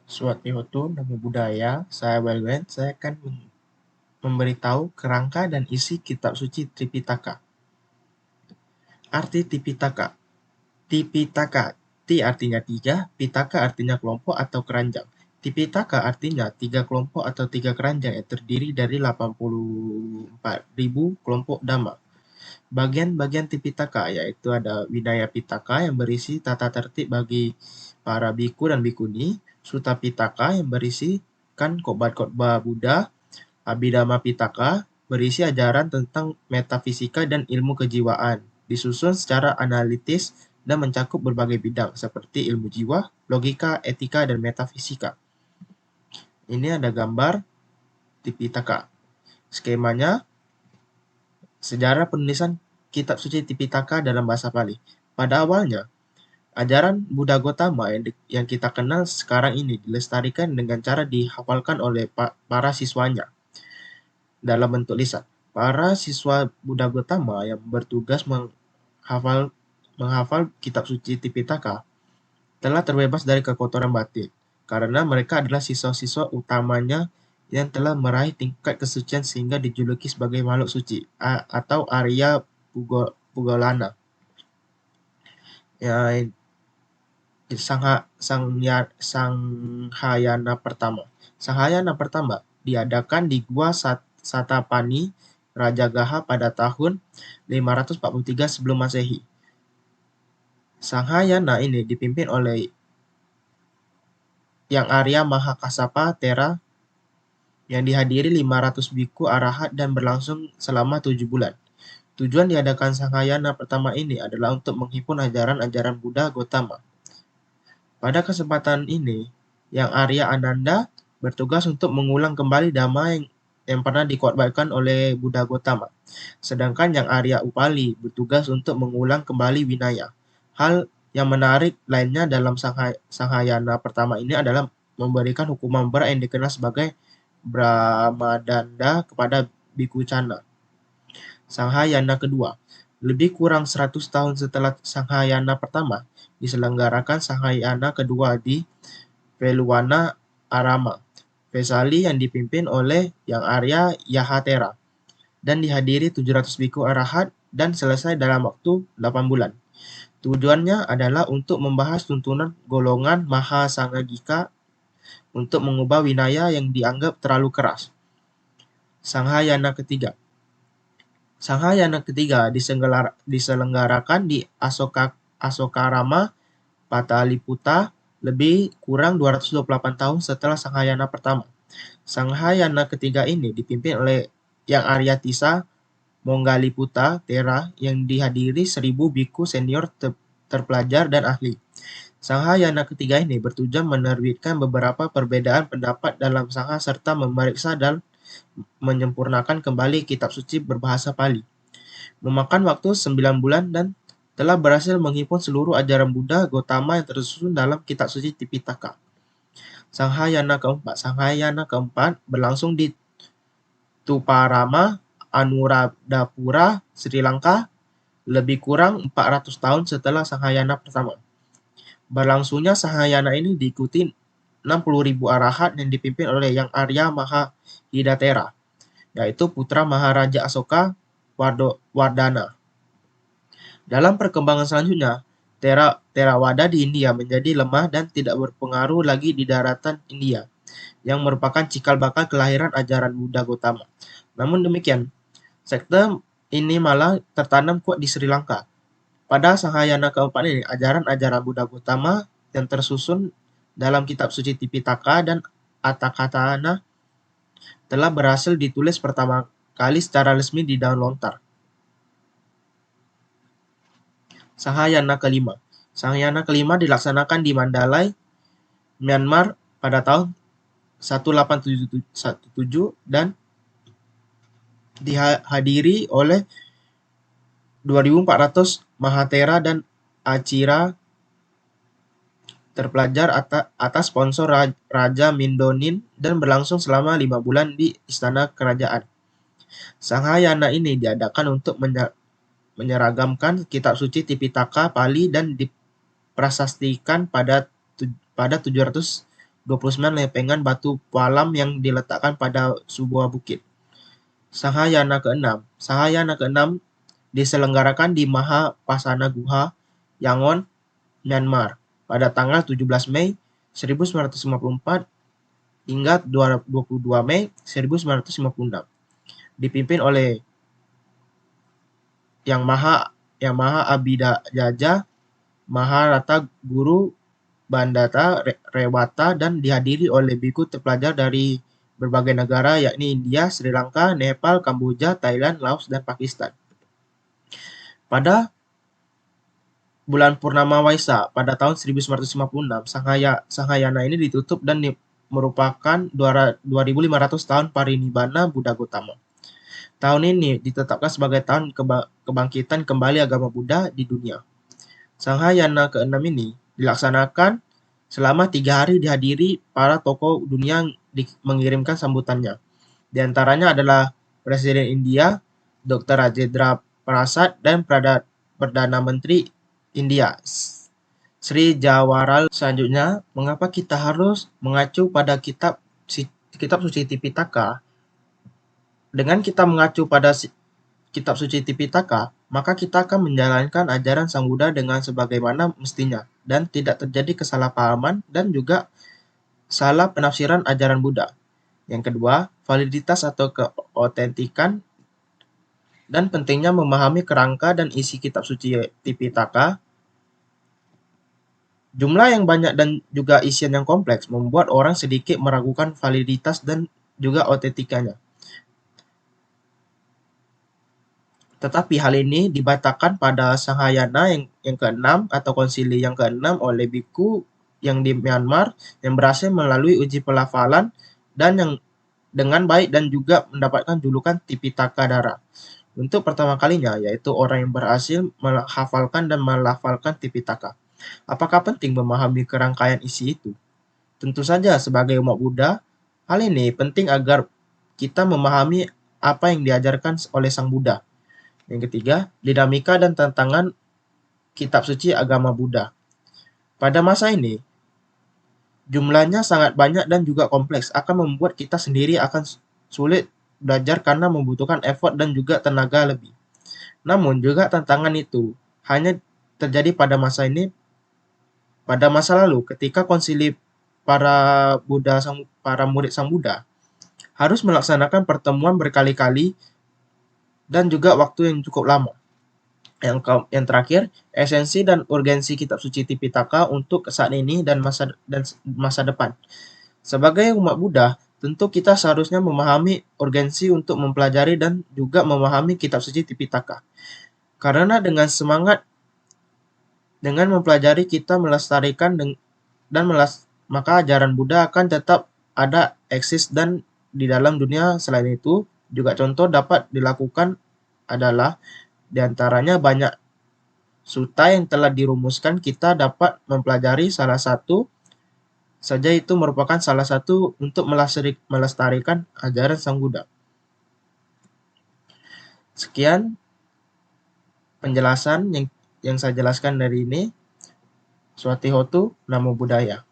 Suatu Namo Buddhaya, saya Welwen, saya akan memberitahu kerangka dan isi kitab suci Tripitaka. Arti Tripitaka. Tripitaka, Ti artinya tiga, Pitaka artinya kelompok atau keranjang. Tripitaka artinya tiga kelompok atau tiga keranjang yang terdiri dari 84.000 kelompok dhamma. Bagian-bagian Tripitaka yaitu ada Vinaya Pitaka yang berisi tata tertib bagi para biku dan bikuni, Sutta Pitaka yang berisikan khotbah-khotbah Buddha, Abhidhamma Pitaka berisi ajaran tentang metafisika dan ilmu kejiwaan, disusun secara analitis dan mencakup berbagai bidang seperti ilmu jiwa, logika, etika, dan metafisika. Ini ada gambar Tripitaka. Skemanya, sejarah penulisan kitab suci Tripitaka dalam bahasa Pali. Pada awalnya, ajaran Buddha Gotama yang kita kenal sekarang ini dilestarikan dengan cara dihafalkan oleh para siswanya dalam bentuk lisan. Para siswa Buddha Gotama yang bertugas menghafal kitab suci Tripitaka telah terbebas dari kekotoran batin, karena mereka adalah siswa-siswa utamanya yang telah meraih tingkat kesucian sehingga dijuluki sebagai makhluk suci atau Arya Pugolana. Ya, Sanghayana pertama. Sanghayana pertama diadakan di Gua Satapani, Rajagaha pada tahun 543 sebelum Masehi. Sanghayana ini dipimpin oleh Yang Arya Mahakasapa Tera yang dihadiri 500 biku arahat dan berlangsung selama 7 bulan. Tujuan diadakan Sanghayana pertama ini adalah untuk menghimpun ajaran-ajaran Buddha Gotama. Pada kesempatan ini, Yang Arya Ananda bertugas untuk mengulang kembali dhamma yang pernah dikotbahkan oleh Buddha Gotama. Sedangkan Yang Arya Upali bertugas untuk mengulang kembali Vinaya. Hal yang menarik lainnya dalam Sanghayana pertama ini adalah memberikan hukuman berat yang dikenal sebagai Brahmadanda kepada Bhikkhu Cana. Sanghayana kedua. Lebih kurang 100 tahun setelah Sanghayana pertama, diselenggarakan Sanghayana kedua di Veluwana Arama, Vesali yang dipimpin oleh Yang Arya Yahatera dan dihadiri 700 biku arahat dan selesai dalam waktu 8 bulan. Tujuannya adalah untuk membahas tuntunan golongan Mahasanghika untuk mengubah winaya yang dianggap terlalu keras. Sanghayana ketiga. Sanghayana ketiga diselenggarakan di Asokarama, Pataliputa, lebih kurang 228 tahun setelah Sanghayana pertama. Sanghayana ketiga ini dipimpin oleh Yang Arya Tisa Monggaliputa Tera yang dihadiri 1000 biku senior terpelajar dan ahli. Sanghayana ketiga ini bertujuan menerbitkan beberapa perbedaan pendapat dalam Sangha serta memeriksa dan menyempurnakan kembali kitab suci berbahasa Pali. Memakan waktu 9 bulan dan telah berhasil menghimpun seluruh ajaran Buddha Gotama yang tersusun dalam kitab suci Tripitaka. Sanghayana keempat berlangsung di Tuparama, Anuradhapura, Sri Lanka, lebih kurang 400 tahun setelah Sanghayana pertama. Berlangsungnya Sanghayana ini diikuti 60.000 arahat yang dipimpin oleh Yang Arya Mahahidatera, yaitu putra Maharaja Asoka Wardana. Dalam perkembangan selanjutnya, Theravada di India menjadi lemah dan tidak berpengaruh lagi di daratan India, yang merupakan cikal bakal kelahiran ajaran Buddha Gotama. Namun demikian, sekte ini malah tertanam kuat di Sri Lanka. Pada Sanghayana keempat ini, ajaran-ajaran Buddha Gotama yang tersusun dalam kitab suci Tripitaka dan Atthakatthana telah berhasil ditulis pertama kali secara resmi di daun lontar. Sanghayana kelima. Sanghayana kelima dilaksanakan di Mandalay, Myanmar pada tahun 1817 dan dihadiri oleh 2.400 Mahatera dan Acira terpelajar atas sponsor Raja Mindonin dan berlangsung selama 5 bulan di istana kerajaan. Sanghayana ini diadakan untuk menyeragamkan kitab suci Tripitaka Pali dan diprasastikan pada 720 29 lempengan batu palam yang diletakkan pada sebuah bukit. Sanghayana ke-6 diselenggarakan di Mahapasana Guha, Yangon, Myanmar pada tanggal 17 Mei 1954 hingga 22 Mei 1956. Dipimpin oleh Yang Maha Abhijaja Maharata Guru Bandata Rewata dan dihadiri oleh biku terpelajar dari berbagai negara yakni India, Sri Lanka, Nepal, Kamboja, Thailand, Laos, dan Pakistan. Pada bulan Purnama Waisa pada tahun 1956, Sanghayana ini ditutup dan merupakan 2.500 tahun parinibbana Buddha Gautama. Tahun ini ditetapkan sebagai tahun kebangkitan kembali agama Buddha di dunia. Sanghayana ke-6 ini dilaksanakan selama 3 hari dihadiri para tokoh dunia yang mengirimkan sambutannya. Di antaranya adalah Presiden India, Dr. Rajendra Prasad, dan Perdana Menteri India, Sri Jawaharlal. Selanjutnya, mengapa kita harus mengacu pada kitab suci Tipitaka? Dengan kita mengacu pada kitab suci Tipitaka, maka kita akan menjalankan ajaran Sang Buddha dengan sebagaimana mestinya dan tidak terjadi kesalahpahaman dan juga salah penafsiran ajaran Buddha. Yang kedua, validitas atau keotentikan dan pentingnya memahami kerangka dan isi kitab suci Tipitaka. Jumlah yang banyak dan juga isian yang kompleks membuat orang sedikit meragukan validitas dan juga otentikanya. Tetapi hal ini dibatalkan pada Sanghayana yang ke-6 atau konsili yang ke-6 oleh biku yang di Myanmar yang berhasil melalui uji pelafalan dan yang dengan baik dan juga mendapatkan julukan Tipitaka Dara. Untuk pertama kalinya, yaitu orang yang berhasil menghafalkan dan melafalkan Tipitaka. Apakah penting memahami kerangkaian isi itu? Tentu saja sebagai umat Buddha, hal ini penting agar kita memahami apa yang diajarkan oleh Sang Buddha. Yang ketiga, dinamika dan tantangan kitab suci agama Buddha. Pada masa ini, jumlahnya sangat banyak dan juga kompleks, akan membuat kita sendiri akan sulit belajar karena membutuhkan effort dan juga tenaga lebih. Namun juga tantangan itu hanya terjadi pada masa ini. Pada masa lalu, ketika konsili para murid Sang Buddha harus melaksanakan pertemuan berkali-kali dan juga waktu yang cukup lama. Yang terakhir, esensi dan urgensi kitab suci Tipitaka untuk saat ini dan masa depan. Sebagai umat Buddha, tentu kita seharusnya memahami urgensi untuk mempelajari dan juga memahami kitab suci Tipitaka. Karena dengan mempelajari kita melestarikan maka ajaran Buddha akan tetap ada, eksis dan di dalam dunia. Selain itu, juga contoh dapat dilakukan adalah diantaranya banyak sutta yang telah dirumuskan. Kita dapat mempelajari salah satu saja, itu merupakan salah satu untuk melestarikan ajaran Sang Buddha. Sekian penjelasan yang saya jelaskan dari ini. Swati Hotu, Namo Buddhaya.